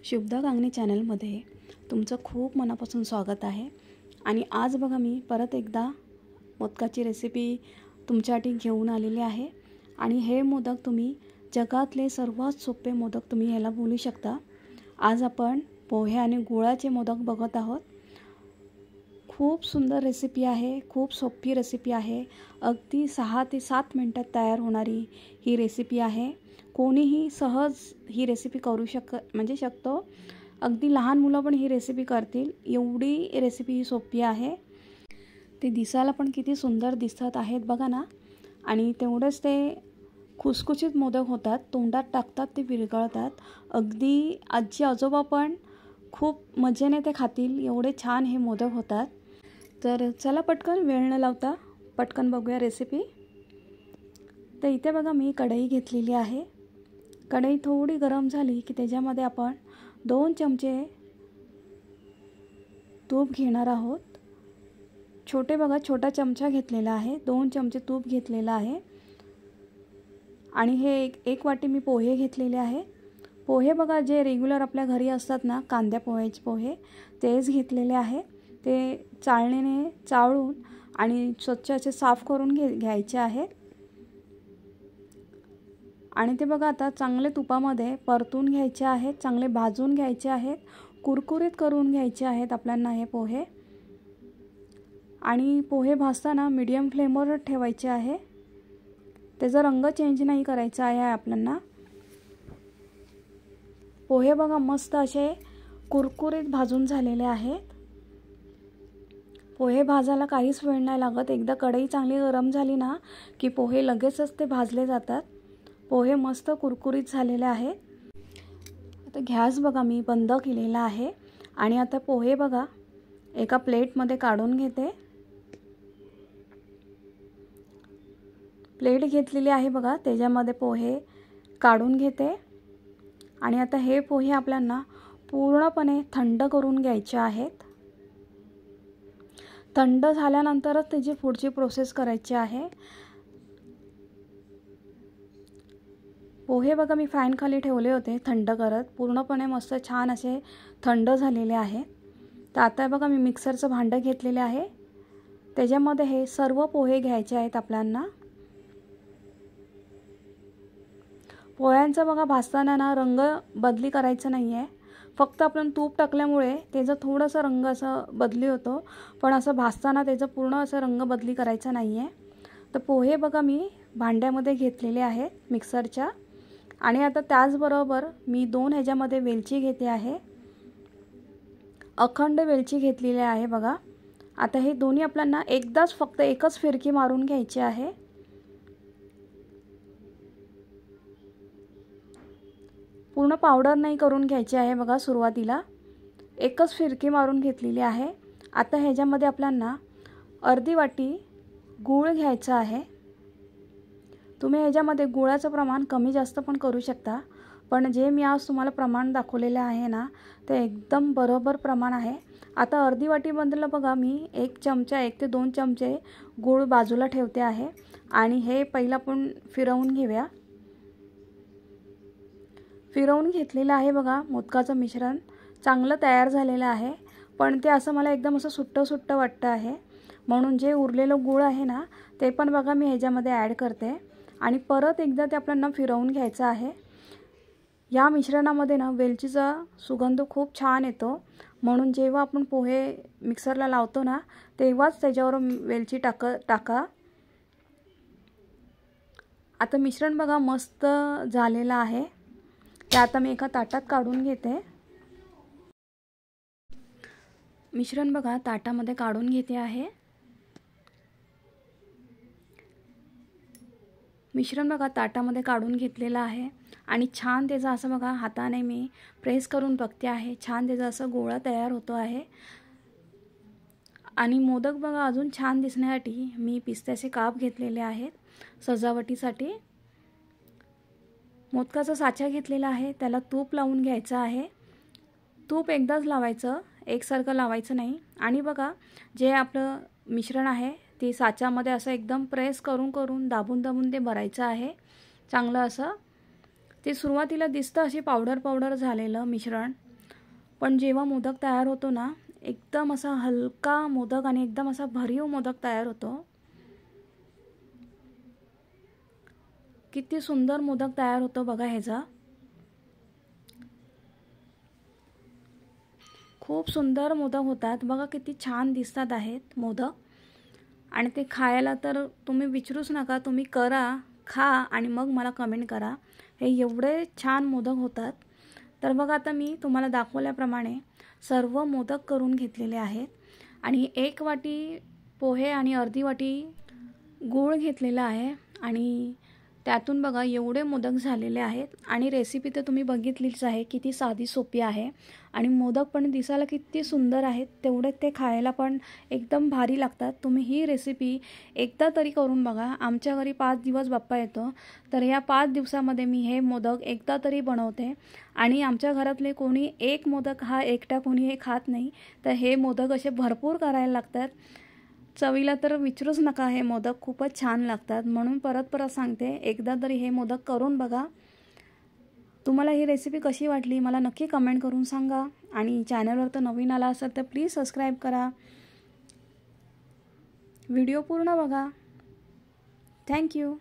शुभदा कांगणे चॅनलमध्ये तुमचं खूप मनापासून स्वागत आहे। आणि आज बघा मी परत एकदा मोदकाची रेसिपी तुमच्यासाठी घेऊन आलेली आहे। आणि हे मोदक तुम्ही जगातले सर्वात सोपे मोदक तुम्ही ह्याला बोलू शकता। आज आपण पोहे आणि गुळाचे मोदक बघत आहोत। खूप सुंदर रेसिपी आहे, खूप सोपी रेसिपी आहे। अगदी 6 ते 7 मिनिटात तयार होणारी ही रेसिपी आहे। कोणीही सहज ही रेसिपी करू शकतो। अगदी लहान मुलं पण ही रेसिपी करतील, एवढी रेसिपी ही सोपी आहे। ते दिसायला पण किती सुंदर दिसत आहेत बघा ना। आणि तेवढेच ते खुसखुशीत मोदक होतात, तोंडात टाकतात ते विरघळतात। अगदी आजी आजोबा पण खूप मजेने ते खातील, एवढे छान हे मोदक होतात। तर चला पटकन वेळ न लावता पटकन बघूया रेसिपी। तर इथे बघा मी कढई घेतलेली आहे। कढई थोडी गरम झाली की त्याच्यामध्ये आपण 2 चमचे तूप घेणार आहोत। छोटा चमचा घेतलेला आहे, 2 चमचे तूप घेतलेला आहे। आणि हे एक वाटी मी पोहे घेतलेले आहे। पोहे बघा जे रेग्युलर आपल्या घरी असतात ना, कांद्या पोह्याचे पोहे तेच घेतलेले आहे। ते चाळणीने चाळून आणि स्वच्छ असे साफ करून घ्यायचे आहेत। आणि ते बघा आता चांगले तुपामध्ये परतून घ्यायचे आहेत, चांगले भाजून घ्यायचे आहेत, कुरकुरीत करून घ्यायचे आहेत आपल्याला हे पोहे। आणि पोहे भाजताना मीडियम फ्लेमवर ठेवायचे आहे, त्याचा रंग चेंज नाही करायचा आहे आपल्याला। पोहे बघा मस्त असे कुरकुरीत भाजून झालेले आहेत। पोहे भाजायला काहीच वेळ नाही लागत, एकदा कढई चांगली गरम झाली ना की पोहे लगेचच ते भाजले जातात। पोहे मस्त कुरकुरीत झालेले आहेत। आता गॅस बघा मी बंद केलेला आहे। आणि आता पोहे बघा एका प्लेटमध्ये काढून घेते। प्लेट घेतलेली आहे बघा, त्याच्यामध्ये पोहे काढून घेते। आणि आता हे पोहे आपल्याला पूर्णपणे थंड करून घ्यायचे आहेत। थंड झाल्यानंतरच त्याची पुढची प्रोसेस करायची आहे। पोहे बघा मी फॅन खाली ठेवले होते थंड करत, पूर्णपणे मस्त छान असे थंड झालेले आहे। तर आता बघा मी मिक्सरचं भांडं घेतलेले आहे, त्याच्यामध्ये हे सर्व पोहे घ्यायचे आहेत आपल्याला। पोह्यांचा बघा भाजताना ना रंग बदली करायचा नाही आहे, फक्त आपण तूप टाकल्यामुळे त्याचा थोडासा रंग असा बदली होतो, पण असं भाजताना त्याचा पूर्ण असा रंग बदली करायचा नाही आहे। तर पोहे बघा मी भांड्यामध्ये घेतलेले आहेत मिक्सरच्या। आणि आता त्याचबरोबर मी 2 ह्याच्यामध्ये वेलची घेते आहे, अखंड वेलची घेतलेली आहे बघा। आता हे दोन्ही आपल्याला एकदाच फक्त एकच फिरकी मारून घ्यायची आहे। पूर्ण पावडर नाही करून घ्यायची आहे बघा, सुरुवातीला एकच फिरकी मारून घेतलेली आहे। आता ह्याच्यामध्ये आपल्याला अर्धी वाटी गूळ घ्यायचा आहे। तुम्ही ह्याच्यामध्ये गुळाचं प्रमाण कमी जास्त पण करू शकता, पण जे मी आज तुम्हाला प्रमाण दाखवलेले आहे ना ते एकदम बरोबर प्रमाण आहे। आता अर्धी वाटी बदललं बघा मी 1 ते 2 चमचे गूळ बाजूला ठेवते आहे। आणि हे पहिला आपण फिरवून घेऊया। फिरवून घेतलेलं आहे बघा, मोदकाचं मिश्रण चांगलं तयार झालेलं आहे। पण ते असं मला एकदम असं सुट्ट वाटतं आहे, म्हणून जे उरलेलं गूळ आहे ना ते पण बघा मी ह्याच्यामध्ये ॲड करते। आणि परत एकदा ते आपल्याला फिरवून घ्यायचं आहे। या मिश्रणामध्ये ना वेलचीचा सुगंध खूप छान येतो, म्हणून जेव्हा आपण पोहे मिक्सरला लावतो ना तेव्हाच त्याच्यावर वेलची टाका। आता मिश्रण बघा मस्त झालेलं आहे, ते आता मी एका ताटात काढून घेते। मिश्रण बघा ताटामध्ये काढून घेते आहे। मिश्रण बघा ताटामध्ये काढून घेतलेलं आहे। आणि छान त्याचा असं बघा हाताने मी प्रेस करून बघते आहे, छान त्याचा असं गोळा तयार होतो आहे। आणि मोदक बघा अजून छान दिसण्यासाठी मी पिस्त्याचे काप घेतलेले आहेत सजावटीसाठी। मोदकाचा साचा घेतलेला आहे, त्याला तूप लावून घ्यायचं आहे। तूप एकदाच लावायचं, एकसारखं लावायचं नाही। आणि बघा जे आपलं मिश्रण आहे ते साच्यामध्ये असं एकदम प्रेस करून दाबून ते भरायचं आहे चांगलं असं। ते सुरुवातीला दिसतं अशी पावडर झालेलं मिश्रण, पण जेव्हा मोदक तयार होतो ना, एकदम असा हलका मोदक आणि एकदम असा भरीव मोदक तयार होतो. किती सुंदर मोदक तयार होतो बघा ह्याचा. खूप सुंदर मोदक होतात बघा, किती छान दिसतात आहेत मोदक. आणि ते खायला तर तुम्ही विचारूच नका, तुम्ही करा, खा आणि मग मला कमेंट करा. हे एवढे छान मोदक होतात. तर बघा आता मी तुम्हाला दाखवल्याप्रमाणे सर्व मोदक करून घेतलेले आहेत आणि 1 वाटी पोहे आणि अर्धी वाटी गूळ घेतलेला आहे आणि त्यातून बघा एवढे मोदक झालेले आहेत. आणि रेसिपी तर तुम्ही बघितलीच आहे, किती साधी सोपी आहे आणि मोदक पण दिसायला किती सुंदर आहेत, तेवढे ते खायला पण एकदम भारी लागतात. तुम्ही ही रेसिपी एकदा तरी करून बघा. आमच्या घरी 5 दिवस बाप्पा येतो, तर या 5 दिवसामध्ये मी हे मोदक एकदा तरी बनवते आणि आमच्या घरातले कोणी एक मोदक हा एकटा कोणी हे खात नाही, तर हे मोदक असे भरपूर करायला लागतात. चवीला तर विचारूच नका, हे मोदक खूपच छान लागतात. म्हणून परत सांगते, एकदा तरी हे मोदक करून बघा. तुम्हाला ही रेसिपी कशी वाटली मला नक्की कमेंट करून सांगा आणि चॅनलवर तर नवीन आला असाल तर प्लीज सबस्क्राईब करा. व्हिडिओ पूर्ण बघा. थँक्यू.